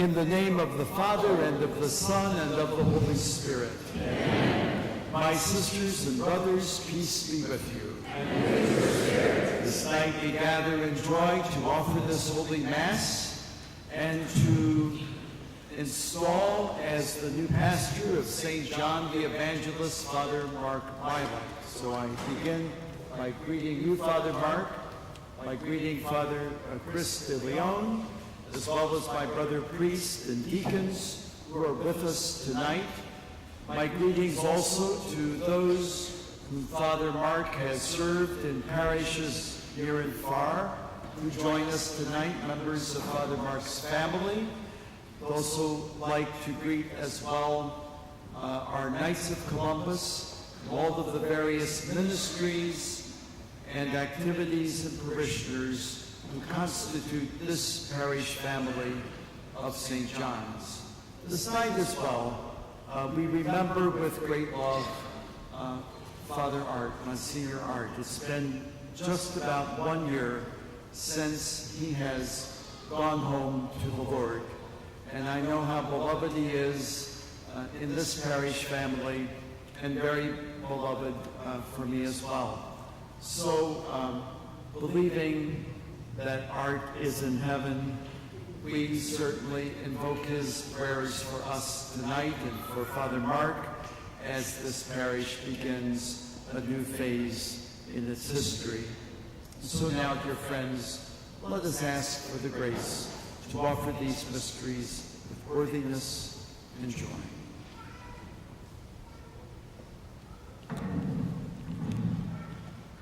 In the name of the Father, and of the Son, and of the Holy Spirit. Amen. My sisters and brothers, peace be with you. And with your spirit. This night we gather in joy to offer this Holy Mass and to install as the new pastor of St. John the Evangelist, Father Mark Bialek. So I begin by greeting you, Father Mark, by greeting Father Chris de Leon, as well as my brother priests and deacons who are with us tonight. My greetings also to those whom Father Mark has served in parishes near and far, who join us tonight, members of Father Mark's family. I'd also like to greet as well our Knights of Columbus, all of the various ministries and activities and parishioners who constitute this parish family of St. John's. This night as well, we remember with great love Father Art, Monsignor Art. It's been just about 1 year since he has gone home to the Lord. And I know how beloved he is in this parish family, and very beloved for me as well. So, believing that Art is in heaven, we certainly invoke his prayers for us tonight and for Father Mark as this parish begins a new phase in its history. So now, dear friends, let us ask for the grace to offer these mysteries with worthiness and joy.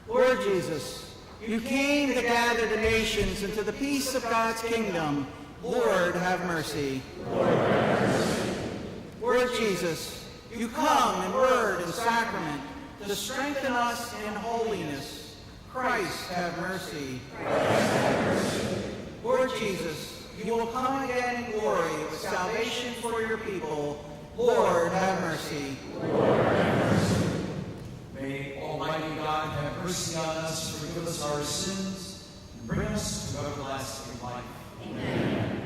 Lord Jesus, you came to gather the nations into the peace of God's kingdom. Lord, have mercy. Lord, have mercy. Lord Jesus, you come in word and sacrament to strengthen us in holiness. Christ, have mercy. Christ, have mercy. Lord Jesus, you will come again in glory with salvation for your people. Lord, have mercy. Lord, have mercy. May Almighty God have mercy on us, forgive us our sins, and bring us to everlasting life. Amen.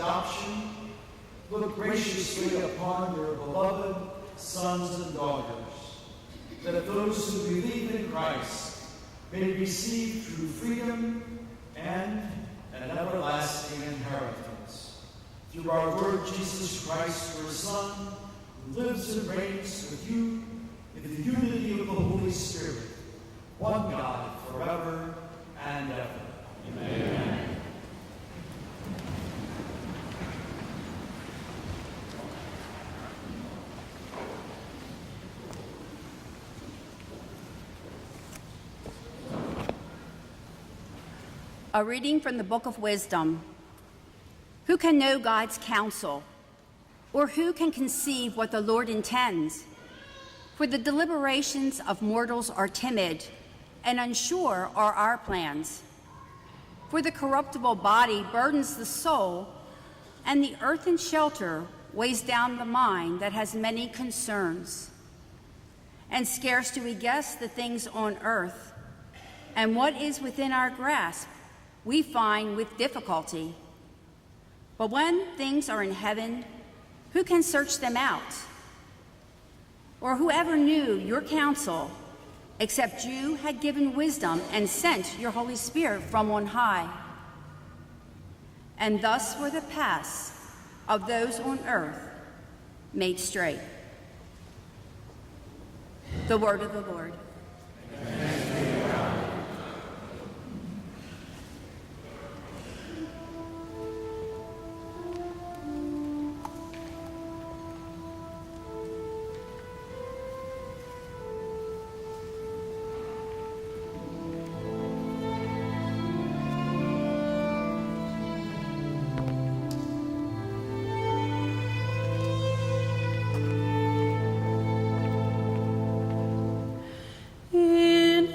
adoption, look graciously upon your beloved sons and daughters, that those who believe in Christ may receive true freedom and an everlasting inheritance. Through our Lord Jesus Christ, your Son, who lives and reigns with you in the unity of the Holy Spirit, one God, forever and ever. Amen. A reading from the Book of Wisdom. Who can know God's counsel? Or who can conceive what the Lord intends? For the deliberations of mortals are timid, and unsure are our plans. For the corruptible body burdens the soul, and the earthen shelter weighs down the mind that has many concerns. And scarce do we guess the things on earth, and what is within our grasp we find with difficulty. But when things are in heaven, who can search them out? Or whoever knew your counsel, except you had given wisdom and sent your Holy Spirit from on high? And thus were the paths of those on earth made straight. The word of the Lord. In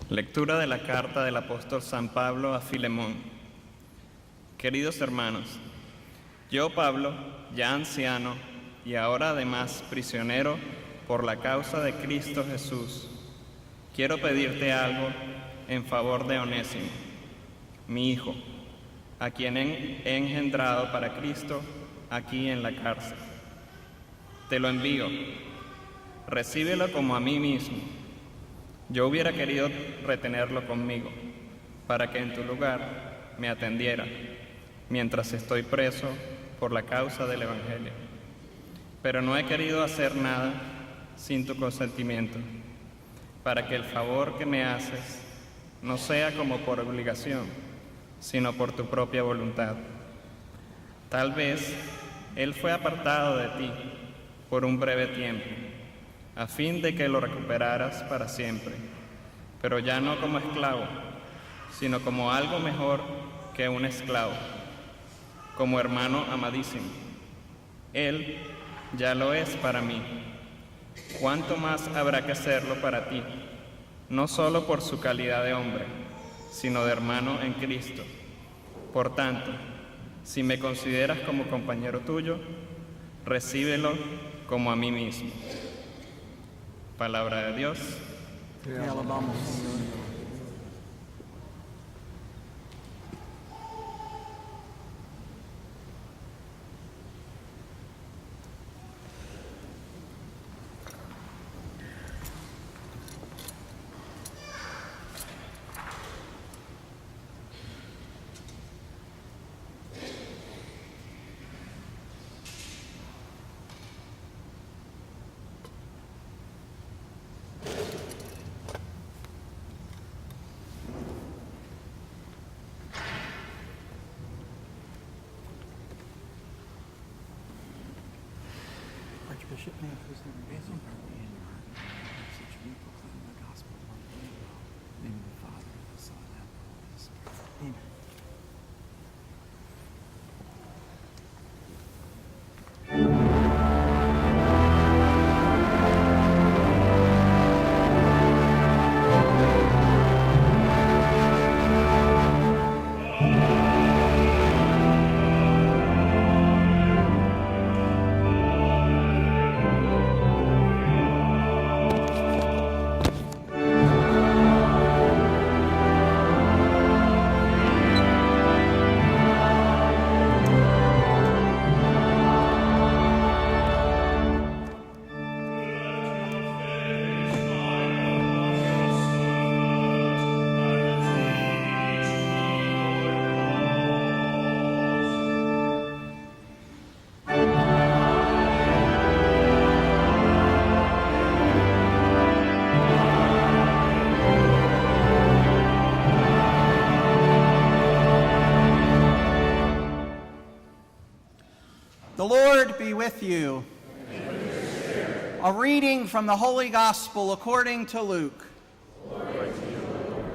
Lectura de la carta del apóstol San Pablo a Filemón. Queridos hermanos, yo, Pablo, ya anciano y ahora además prisionero por la causa de Cristo Jesús, quiero pedirte algo en favor de Onésimo, mi hijo, a quien he engendrado para Cristo aquí en la cárcel. Te lo envío, recíbelo como a mí mismo. Yo hubiera querido retenerlo conmigo, para que en tu lugar me atendiera, mientras estoy preso por la causa del Evangelio. Pero no he querido hacer nada sin tu consentimiento, para que el favor que me haces no sea como por obligación, sino por tu propia voluntad. Tal vez él fue apartado de ti por un breve tiempo, a fin de que lo recuperaras para siempre, pero ya no como esclavo, sino como algo mejor que un esclavo, como hermano amadísimo. Él ya lo es para mí. ¿Cuánto más habrá que serlo para ti, no solo por su calidad de hombre, sino de hermano en Cristo? Por tanto, si me consideras como compañero tuyo, recíbelo como a mí mismo. Palabra de Dios. Te alabamos, Señor. Archbishop, may I please have your blessing? The gospel of our Lord. In the name of the Father, and the Son, and the Holy Spirit. Amen. The Lord be with you. And with your spirit. A reading from the Holy Gospel according to Luke. Glory to you, Lord.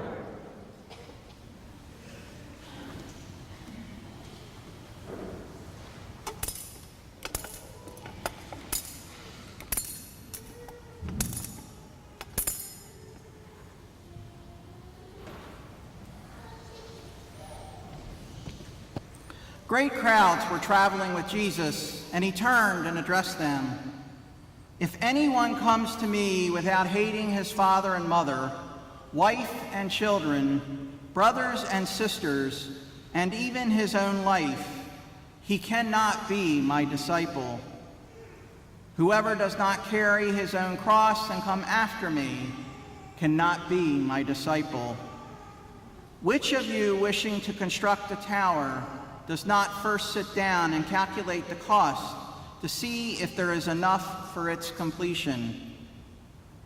Great crowds were traveling with Jesus, and he turned and addressed them. If anyone comes to me without hating his father and mother, wife and children, brothers and sisters, and even his own life, he cannot be my disciple. Whoever does not carry his own cross and come after me cannot be my disciple. Which of you, wishing to construct a tower, does not first sit down and calculate the cost to see if there is enough for its completion?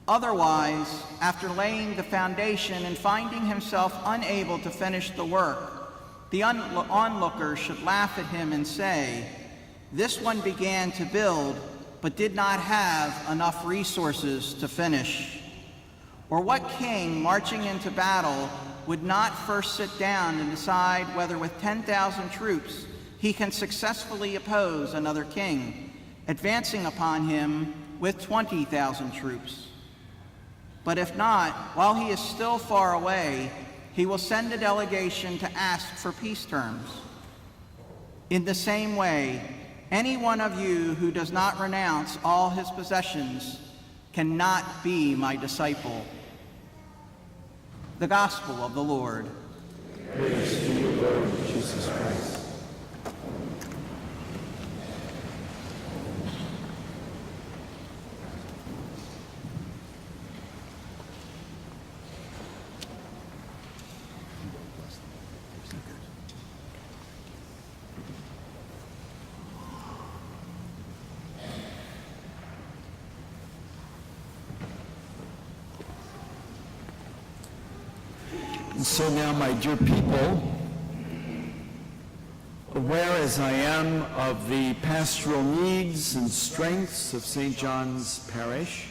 Otherwise, after laying the foundation and finding himself unable to finish the work, the onlookers should laugh at him and say, "This one began to build, but did not have enough resources to finish." Or what king marching into battle would not first sit down and decide whether with 10,000 troops he can successfully oppose another king, advancing upon him with 20,000 troops? But if not, while he is still far away, he will send a delegation to ask for peace terms. In the same way, any one of you who does not renounce all his possessions cannot be my disciple. The Gospel of the Lord. Praise to you, Lord Jesus Christ. And so now, my dear people, aware as I am of the pastoral needs and strengths of St. John's Parish,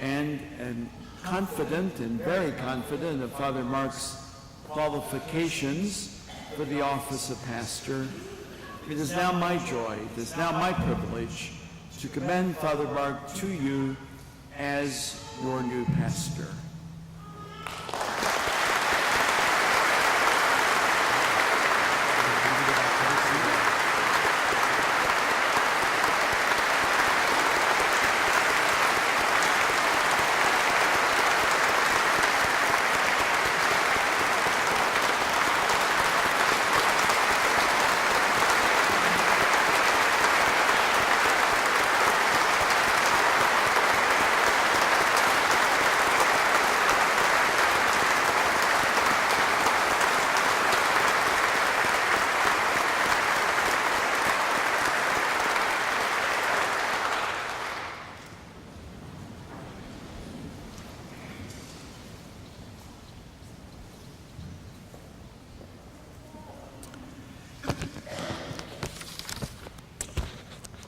and confident and very confident of Father Mark's qualifications for the office of pastor, it is now my joy, it is now my privilege to commend Father Mark to you as your new pastor.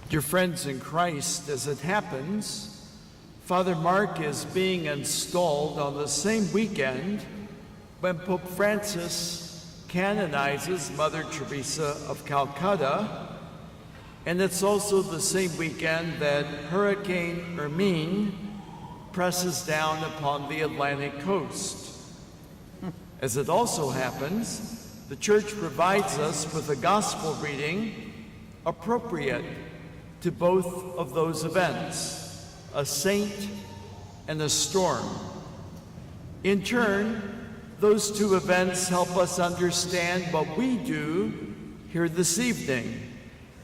Dear friends in Christ, as it happens, Father Mark is being installed on the same weekend when Pope Francis canonizes Mother Teresa of Calcutta, and it's also the same weekend that Hurricane Hermine presses down upon the Atlantic coast. As it also happens, the Church provides us with a gospel reading appropriate to both of those events, a saint and a storm. In turn, those two events help us understand what we do here this evening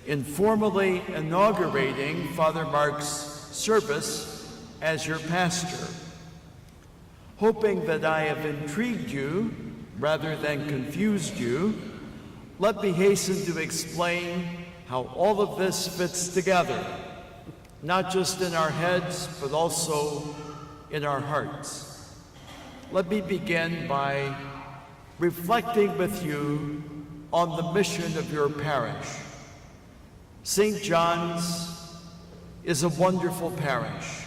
in formally inaugurating Father Mark's service as your pastor. Hoping that I have intrigued you rather than confused you, let me hasten to explain how all of this fits together, not just in our heads, but also in our hearts. Let me begin by reflecting with you on the mission of your parish. St. John's is a wonderful parish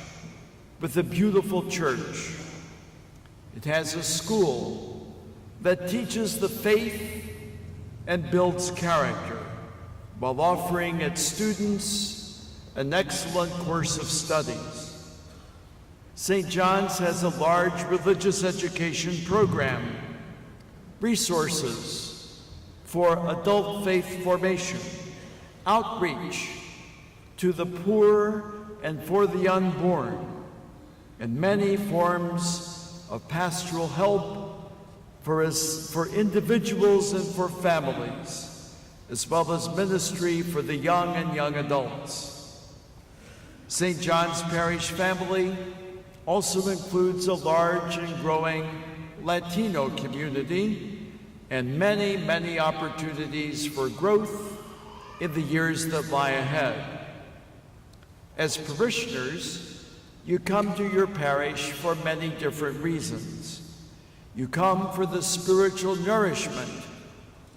with a beautiful church. It has a school that teaches the faith and builds character, while offering its students an excellent course of studies. St. John's has a large religious education program, resources for adult faith formation, outreach to the poor and for the unborn, and many forms of pastoral help for individuals and for families, as well as ministry for the young and young adults. St. John's Parish family also includes a large and growing Latino community and many, many opportunities for growth in the years that lie ahead. As parishioners, you come to your parish for many different reasons. You come for the spiritual nourishment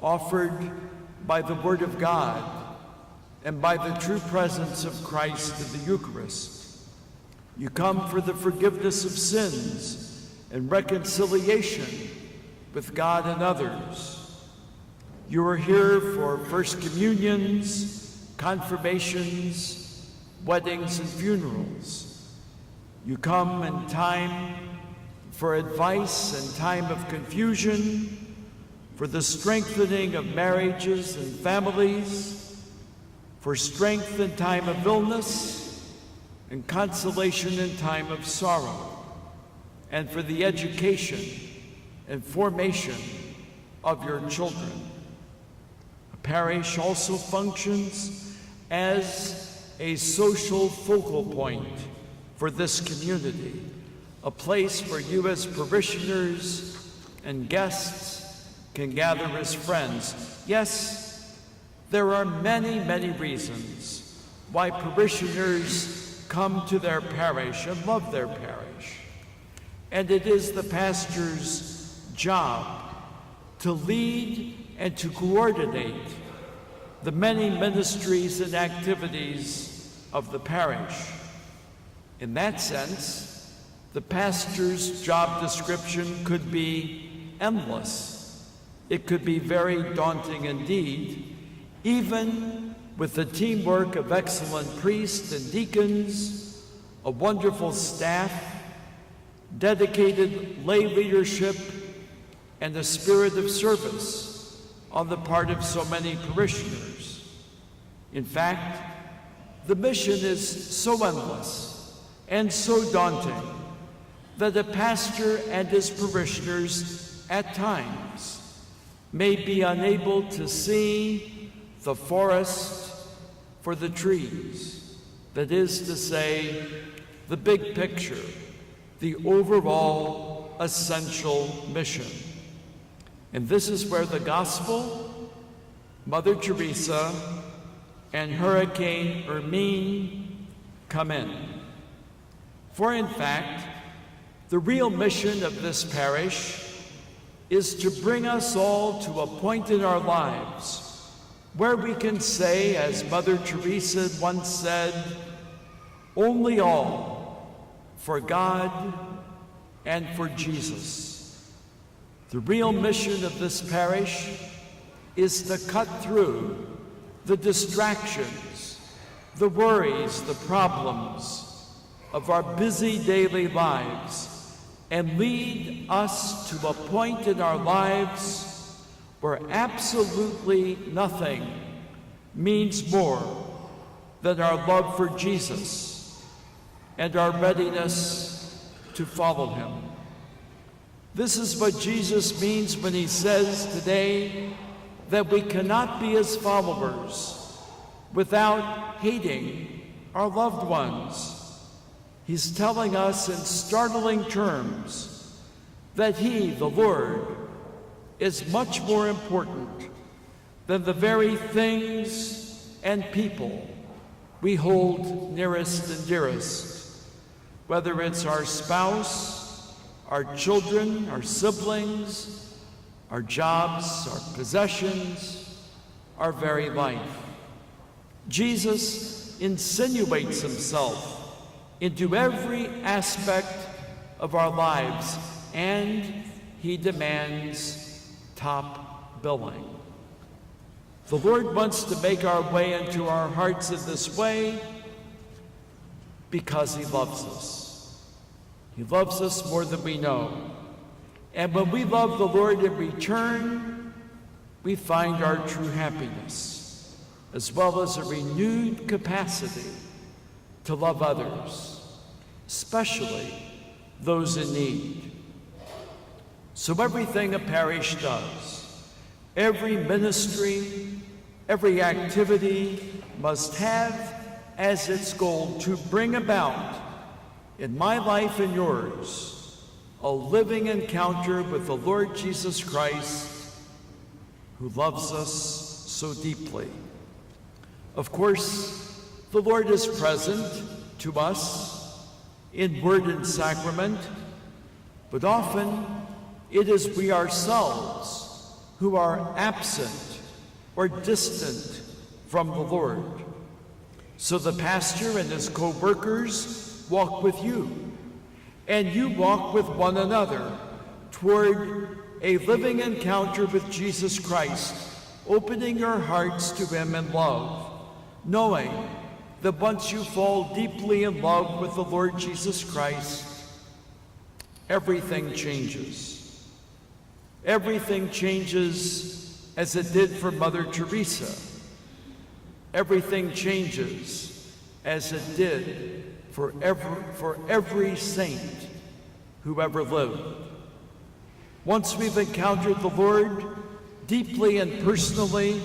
offered by the Word of God and by the true presence of Christ in the Eucharist. You come for the forgiveness of sins and reconciliation with God and others. You are here for First Communions, confirmations, weddings, and funerals. You come in time for advice in time of confusion, for the strengthening of marriages and families, for strength in time of illness, and consolation in time of sorrow, and for the education and formation of your children. A parish also functions as a social focal point for this community, a place where you as parishioners and guests can gather as friends. Yes, there are many, many reasons why parishioners come to their parish and love their parish. And it is the pastor's job to lead and to coordinate the many ministries and activities of the parish. In that sense, the pastor's job description could be endless. It could be very daunting indeed, even with the teamwork of excellent priests and deacons, a wonderful staff, dedicated lay leadership, and a spirit of service on the part of so many parishioners. In fact, the mission is so endless and so daunting that a pastor and his parishioners at times may be unable to see the forest for the trees. That is to say, the big picture, the overall essential mission. And this is where the gospel, Mother Teresa, and Hurricane Hermine come in. For in fact, the real mission of this parish is to bring us all to a point in our lives where we can say, as Mother Teresa once said, only all for God and for Jesus. The real mission of this parish is to cut through the distractions, the worries, the problems of our busy daily lives and lead us to a point in our lives where absolutely nothing means more than our love for Jesus and our readiness to follow him. This is what Jesus means when he says today that we cannot be his followers without hating our loved ones. He's telling us in startling terms that he, the Lord, is much more important than the very things and people we hold nearest and dearest, whether it's our spouse, our children, our siblings, our jobs, our possessions, our very life. Jesus insinuates himself into every aspect of our lives, and he demands top billing. The Lord wants to make our way into our hearts in this way because he loves us. He loves us more than we know. And when we love the Lord in return, we find our true happiness, as well as a renewed capacity to love others, especially those in need. So everything a parish does, every ministry, every activity must have as its goal to bring about, in my life and yours, a living encounter with the Lord Jesus Christ, who loves us so deeply. Of course, the Lord is present to us in word and sacrament, but often it is we ourselves who are absent or distant from the Lord. So the pastor and his co-workers walk with you, and you walk with one another toward a living encounter with Jesus Christ, opening your hearts to him in love, knowing that once you fall deeply in love with the Lord Jesus Christ, everything changes. Everything changes as it did for Mother Teresa. Everything changes as it did for every saint who ever lived. Once we've encountered the Lord deeply and personally,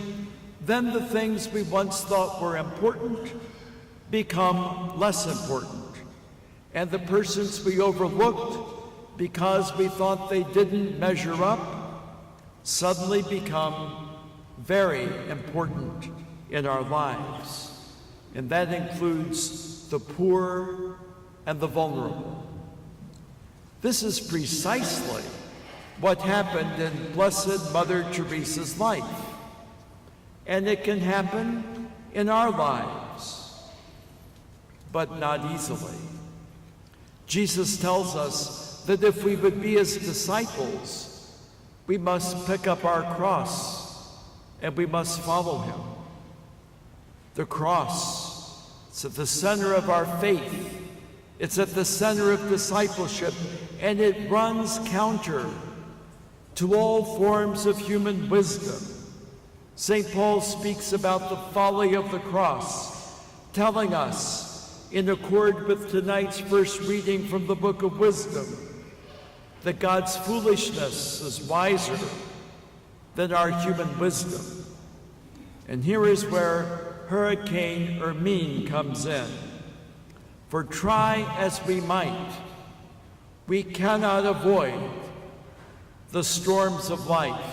then the things we once thought were important become less important. And the persons we overlooked because we thought they didn't measure up suddenly become very important in our lives. And that includes the poor and the vulnerable. This is precisely what happened in Blessed Mother Teresa's life. And it can happen in our lives, but not easily. Jesus tells us that if we would be his disciples, we must pick up our cross and we must follow him. The cross, it's at the center of our faith. It's at the center of discipleship, and it runs counter to all forms of human wisdom. St. Paul speaks about the folly of the cross, telling us, in accord with tonight's first reading from the Book of Wisdom, that God's foolishness is wiser than our human wisdom. And here is where Hurricane Hermine comes in. For try as we might, we cannot avoid the storms of life.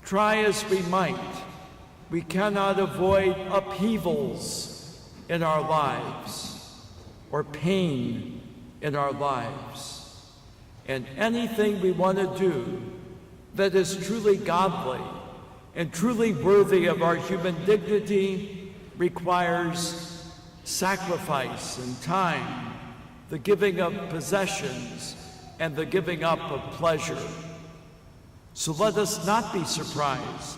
Try as we might, we cannot avoid upheavals in our lives or pain in our lives. And anything we want to do that is truly godly and truly worthy of our human dignity requires sacrifice and time, the giving of possessions, and the giving up of pleasure. So let us not be surprised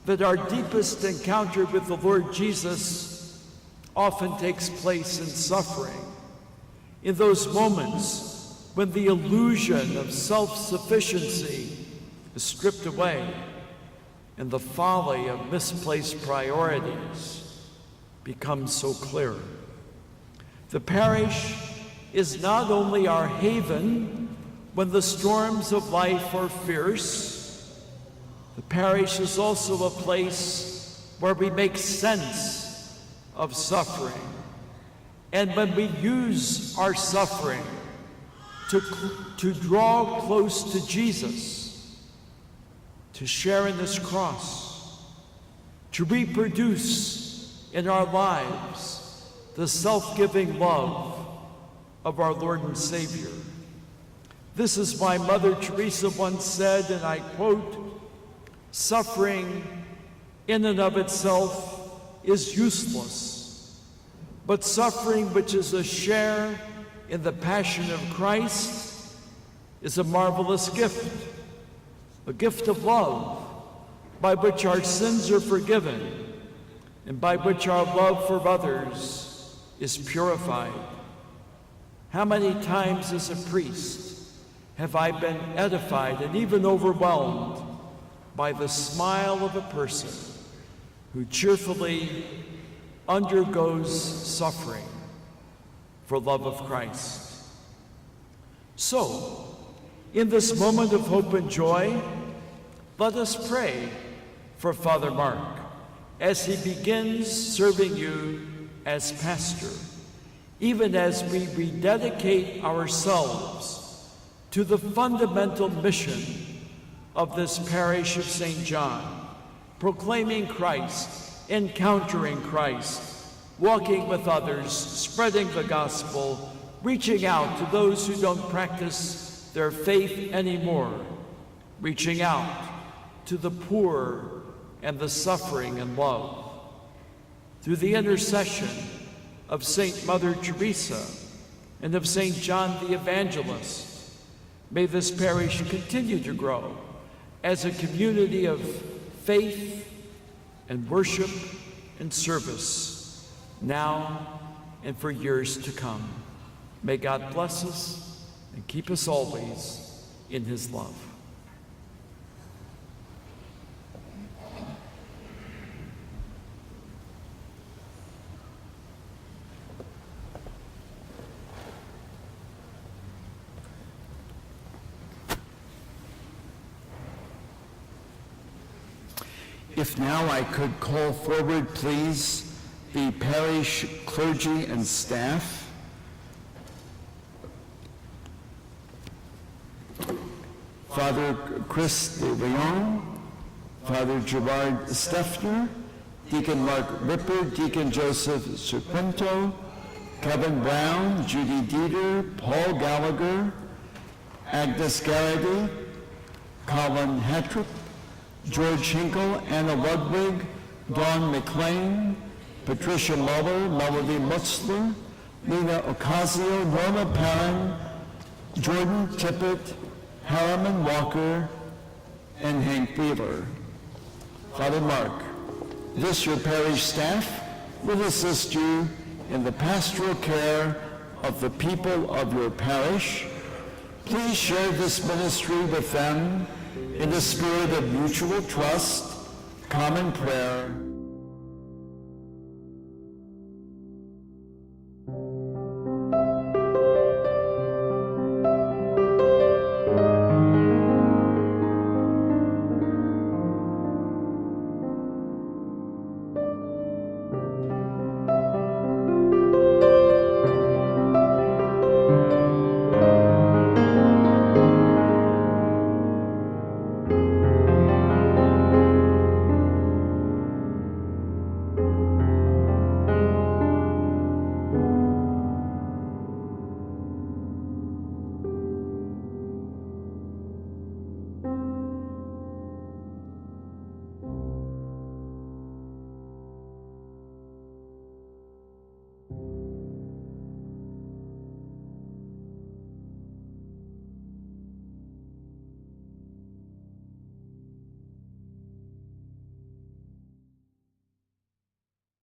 that our deepest encounter with the Lord Jesus often takes place in suffering, in those moments when the illusion of self-sufficiency is stripped away and the folly of misplaced priorities becomes so clear. The parish is not only our haven when the storms of life are fierce, the parish is also a place where we make sense of suffering. And when we use our suffering to draw close to Jesus, to share in this cross, to reproduce in our lives the self-giving love of our Lord and Savior. This is why Mother Teresa once said, and I quote, "Suffering in and of itself is useless, but suffering which is a share in the passion of Christ is a marvelous gift, a gift of love by which our sins are forgiven and by which our love for others is purified." How many times as a priest have I been edified and even overwhelmed by the smile of a person who cheerfully undergoes suffering for love of Christ. So, in this moment of hope and joy, let us pray for Father Mark as he begins serving you as pastor, even as we rededicate ourselves to the fundamental mission of this parish of St. John, proclaiming Christ, encountering Christ, walking with others, spreading the gospel, reaching out to those who don't practice their faith anymore, reaching out to the poor and the suffering in love. Through the intercession of St. Mother Teresa and of St. John the Evangelist, may this parish continue to grow as a community of faith and worship and service, now and for years to come. May God bless us and keep us always in his love. If now I could call forward, please, the parish clergy and staff. Father Chris de Leon, Father Gerard Steffner, Deacon Mark Ripper, Deacon Joseph Serpento, Kevin Brown, Judy Dieter, Paul Gallagher, Agnes Garrity, Colin Hattrip, George Hinkle, Anna Ludwig, Dawn McLean, Patricia Muller, Melody Mutzler, Lena Ocasio, Norma Perrin, Jordan Tippett, Harriman Walker, and Hank Wheeler. Father Mark, this your parish staff will assist you in the pastoral care of the people of your parish. Please share this ministry with them in a spirit of mutual trust, common prayer,